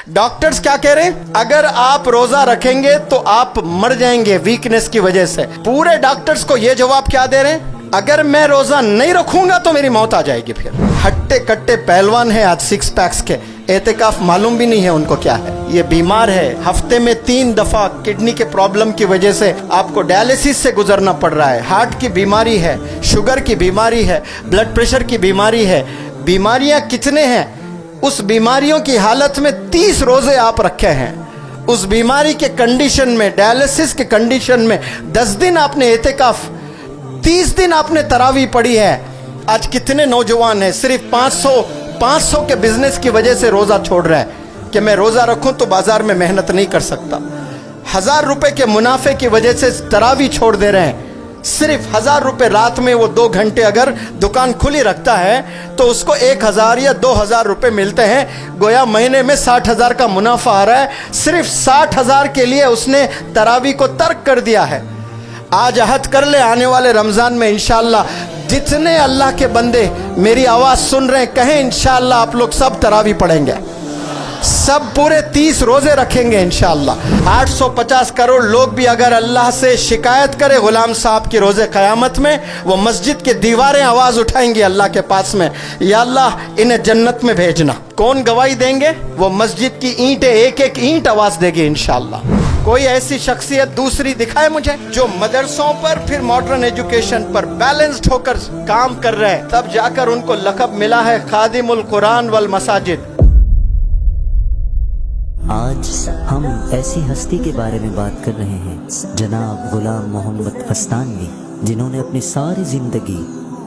Doctors क्या कह रहे हैं? अगर आप रोजा रखेंगे तो आप मर जाएंगे वीकनेस की वजह से। पूरे डॉक्टर्स को ये जवाब क्या दे रहे हैं? अगर मैं रोजा नहीं रखूंगा तो मेरी मौत आ जाएगी। फिर हट्टे कट्टे पहलवान है आज सिक्स पैक्स के, एहतिकाफ मालूम भी नहीं है उनको क्या है। ये बीमार है, हफ्ते में 3 दफा किडनी के प्रॉब्लम की वजह से आपको डायलिसिस से गुजरना पड़ रहा है। हार्ट की बीमारी है, शुगर की बीमारी है, ब्लड प्रेशर की बीमारी है। बीमारियां कितने हैं? उस बीमारियों की हालत में 30 रोजे आप रखे हैं। उस बीमारी के कंडीशन में, डायलिसिस के कंडीशन में 10 दिन आपने एहतिकाफ, 30 दिन आपने तरावी पढ़ी है। आज कितने नौजवान हैं सिर्फ 500 के बिजनेस की वजह से रोजा छोड़ रहा है कि मैं रोजा रखूं तो बाजार में मेहनत नहीं कर सकता। 1000 रुपए के मुनाफे की वजह से तरावी छोड़ दे रहे हैं। सिर्फ 1000 रुपए रात में वो 2 घंटे अगर दुकान खुली रखता है तो उसको 1000 या 2000 रुपए मिलते हैं। गोया महीने में 60,000 का मुनाफा आ रहा है। सिर्फ 60,000 के लिए उसने तरावी को तर्क कर दिया है। आज अहद कर ले, आने वाले रमजान में इंशाअल्लाह जितने अल्लाह के बंदे मेरी आवाज सुन रहे हैं, कहें इंशाअल्लाह आप लोग सब तरावी पढ़ेंगे, सब पूरे 30 रोजे रखेंगे इंशाअल्लाह। 850 करोड़ लोग भी अगर अल्लाह से शिकायत करे गुलाम साहब की रोजे क़यामत में, वो मस्जिद की दीवारें आवाज उठाएंगी अल्लाह के पास में, या अल्लाह इन्हें जन्नत में भेजना। कौन गवाही देंगे? वो मस्जिद की ईंटें, एक एक ईंट आवाज देगी इंशाअल्लाह। कोई ऐसी शख्सियत दूसरी दिखाए मुझे जो मदरसों पर फिर मॉडर्न एजुकेशन पर बैलेंस्ड होकर काम कर रहे हैं, तब जाकर उनको लक़ब मिला है खादिमुल कुरान वल मसाजिद। आज हम ऐसी हस्ती के बारे में बात कर रहे हैं, जनाब गुलाम मोहम्मद फस्तानवी, जिन्होंने अपनी सारी जिंदगी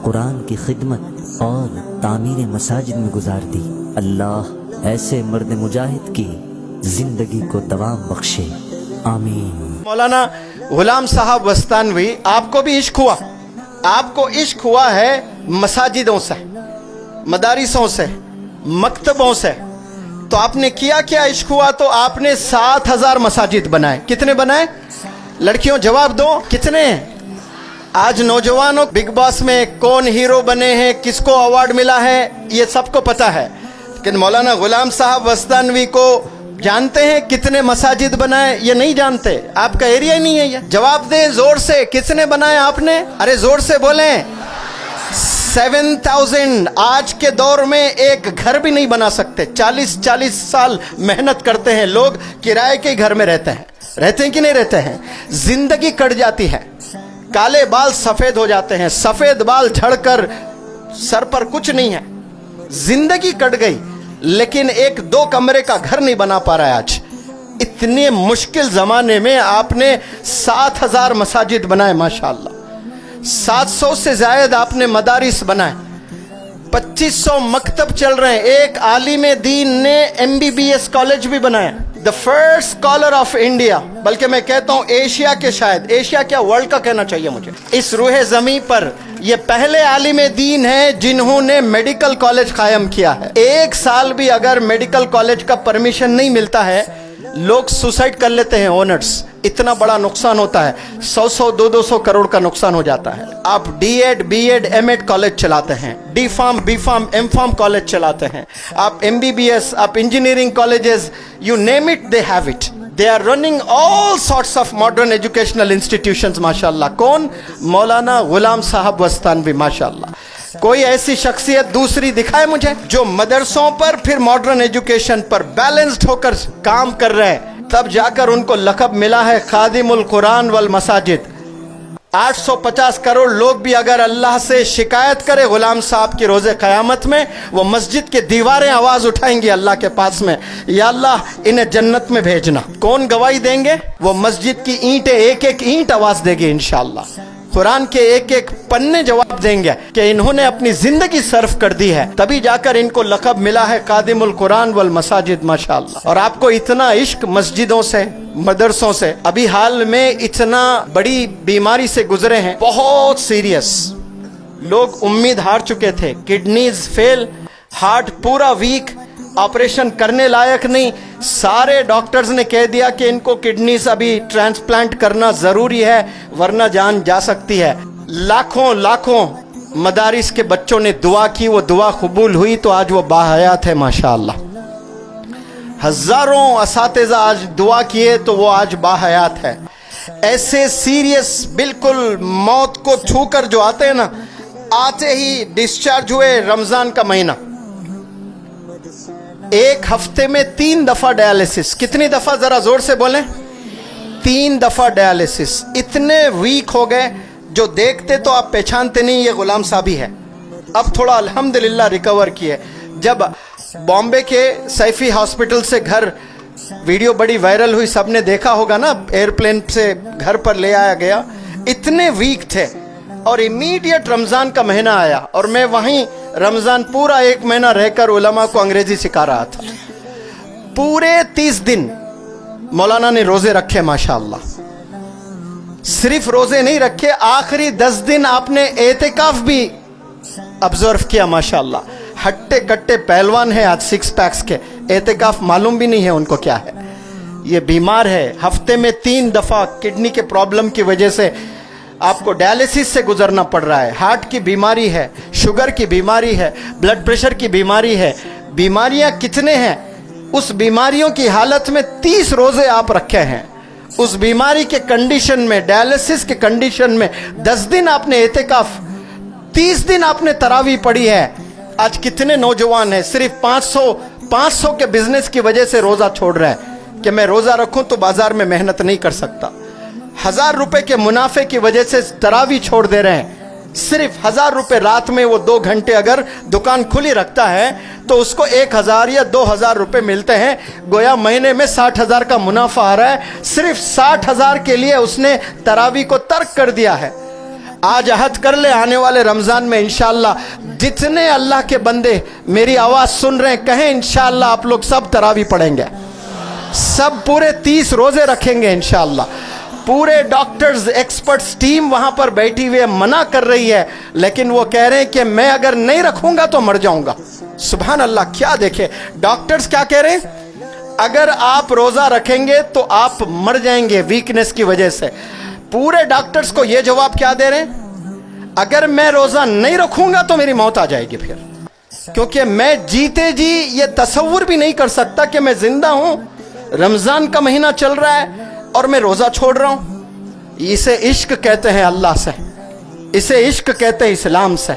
कुरान की खिदमत और तामीर मसाजिद में गुजार दी। अल्लाह ऐसे मर्द मुजाहिद की जिंदगी को दवाम बख्शे, आमीन। मौलाना गुलाम साहब वस्तानवी, आपको भी इश्क हुआ? आपको इश्क हुआ है मसाजिदों से, मदारिसों से, मकतबों से। तो आपने किया क्या? इश्क हुआ तो आपने 7000 मसाजिद बनाए। कितने बनाए? लड़कियों जवाब दो, कितने? आज नौजवानों बिग बॉस में कौन हीरो बने हैं, किसको अवार्ड मिला है, ये सबको पता है, लेकिन मौलाना गुलाम साहब वस्तानवी को जानते हैं कितने मसाजिद बनाए? ये नहीं जानते। आपका एरिया ही नहीं है ये। जवाब दे जोर से, कितने बनाए आपने? अरे जोर से बोलें। 7000। आज के दौर में एक घर भी नहीं बना सकते। 40 साल मेहनत करते हैं लोग, किराए के घर में रहते हैं कि नहीं रहते हैं? जिंदगी कट जाती है, काले बाल सफेद हो जाते हैं, सफेद बाल झड़कर सर पर कुछ नहीं है, जिंदगी कट गई। लेकिन 1-2 कमरे का घर नहीं बना पा रहा है आज। इतने मुश्किल जमाने में आपने 7000 मसाजिद बनाए माशाअल्लाह। 700 से ज्यादा आपने मदारिस बनाए, 2500 मकतब चल रहे हैं। एक आलिम दीन ने MBBS कॉलेज भी बनाया, the first scholar of India, बल्कि मैं कहता हूं एशिया के, शायद एशिया क्या वर्ल्ड का कहना चाहिए मुझे। इस रूहे जमी पर ये पहले आलिम दीन है जिन्होंने मेडिकल कॉलेज कायम किया है। 1 साल भी अगर मेडिकल कॉलेज का परमिशन नहीं मिलता है, लोग सुसाइड कर लेते हैं ओनर्स। इतना बड़ा नुकसान होता है, 100 200 करोड़ का नुकसान हो जाता है। आप D.Ed, B.Ed, M.Ed कॉलेज चलाते हैं, D.Pharm, B.Pharm, M.Pharm कॉलेज चलाते हैं, आप MBBS, आप engineering colleges, you name it, they have it. They are running all sorts of modern educational institutions माशाअल्लाह। कौन? मौलाना गुलाम साहब वस्तानवी माशाअल्लाह। कोई ऐसी शख्सियत दूसरी दिखाए मुझे जो मदरसों पर फिर मॉडर्न एजुकेशन पर बैलेंस्ड होकर काम कर रहे हैं, तब जाकर उनको लक़ब मिला है खादिमुल कुरान वल मसाजिद। 850 करोड़ लोग भी अगर अल्लाह से शिकायत करे गुलाम साहब की रोजे क़यामत में, वो मस्जिद की दीवारें आवाज उठाएंगी अल्लाह के पास में, या अल्लाह इन्हें जन्नत में भेजना। कौन गवाही देंगे? वो मस्जिद की ईंटें, एक एक ईंट आवाज देगी इंशाअल्लाह। कुरान के एक एक पन्ने जवाब देंगे कि इन्होंने अपनी जिंदगी सर्फ कर दी है, तभी जाकर इनको लक़ब मिला है खादिमुल कुरान वल मसाजिद माशाअल्लाह। और आपको इतना इश्क मस्जिदों से, मदरसों से। अभी हाल में इतना बड़ी बीमारी से गुजरे हैं, बहुत सीरियस, लोग उम्मीद हार चुके थे, किडनीज फेल, हार्ट पूरा वीक, ऑपरेशन करने लायक नहीं। सारे डॉक्टर्स ने कह दिया कि इनको किडनीज अभी ट्रांसप्लांट करना जरूरी है, वरना जान जा सकती है। लाखों मदारिस के बच्चों ने दुआ की, वो दुआ कबूल हुई तो आज वो बाहयात है माशाअल्लाह। हजारों असातिज़ा आज दुआ किए तो वो आज बाहयात है। ऐसे सीरियस बिल्कुल मौत को छूकर जो आते हैं ना, आते ही डिस्चार्ज हुए रमजान का महीना, एक हफ्ते में 3 दफा डायलिसिस। कितनी दफा, जरा जोर से बोलें, 3 दफा डायलिसिस। इतने वीक हो गए जो देखते तो आप पहचानते नहीं ये गुलाम साहब ही है। अब थोड़ा अल्हम्दुलिल्लाह रिकवर किए। जब बॉम्बे के सैफी हॉस्पिटल से घर वीडियो बड़ी वायरल हुई, सबने देखा होगा ना, एयरप्लेन से घर पर ले आया गया, इतने वीक थे और इमीडिएट रमज़ान का महीना आया और मैं वहीं रमज़ान पूरा 1 महीना रहकर उलमा को अंग्रेजी सिखा रहा था। पूरे 30 दिन मौलाना ने रोज़े रखे माशाअल्लाह। सिर्फ रोज़े नहीं रखे, आखिरी 10 दिन आपने एतिकाफ भी ऑब्जर्व किया माशाअल्लाह। हट्टे कट्टे पहलवान है आज, 6 पैक्स के, एतिकाफ मालूम भी नहीं है उनको क्या है। ये बीमार है, हफ्ते में 3 दफा किडनी के प्रॉब्लम की वजह से आपको डायलिसिस से गुजरना पड़ रहा है। हार्ट की बीमारी है, शुगर की बीमारी है, ब्लड प्रेशर की बीमारी है। बीमारियां कितने हैं, उस बीमारियों की हालत में 30 रोजे आप रखे हैं। उस बीमारी के कंडीशन में, डायलिसिस के कंडीशन में 10 दिन आपने एतिकाफ, 30 दिन आपने तरावी पढ़ी है। आज कितने नौजवान हैं सिर्फ 500 के बिजनेस की वजह से रोजा छोड़ रहे हैं कि मैं रोजा रखूं तो बाजार में मेहनत नहीं कर सकता। 1000 रुपए के मुनाफे की वजह से तरावी छोड़ दे रहे हैं। सिर्फ 1000 रुपए रात में वो 2 घंटे अगर दुकान खुली रखता है तो उसको 1000 या 2000 रुपए मिलते हैं। गोया महीने में 60,000 का मुनाफा आ रहा है। सिर्फ 60,000 के लिए उसने तरावी को तर्क कर दिया है। आज अहद कर ले, आने वाले रमजान में इंशाअल्लाह जितने अल्लाह के बंदे मेरी आवाज सुन रहे हैं, कहें इंशाअल्लाह आप लोग सब तरावी पढ़ेंगे, सब पूरे 30 रोजे रखेंगे इंशाअल्लाह। पूरे डॉक्टर्स, एक्सपर्ट्स टीम वहां पर बैठी हुई है, मना कर रही है, लेकिन वो कह रहे हैं कि मैं अगर नहीं रखूंगा तो मर जाऊंगा। सुभान अल्लाह, क्या देखे डॉक्टर्स क्या कह रहे हैं, अगर आप रोजा रखेंगे तो आप मर जाएंगे वीकनेस की वजह से। पूरे डॉक्टर्स को ये जवाब क्या दे रहे हैं, अगर मैं रोजा नहीं रखूंगा तो मेरी मौत आ जाएगी फिर, क्योंकि मैं जीते जी ये तसव्वुर भी नहीं कर सकता कि मैं जिंदा हूं, रमजान का महीना चल रहा है और मैं रोजा छोड़ रहा हूं। इसे इश्क कहते हैं अल्लाह से, इसे इश्क कहते हैं इस्लाम से।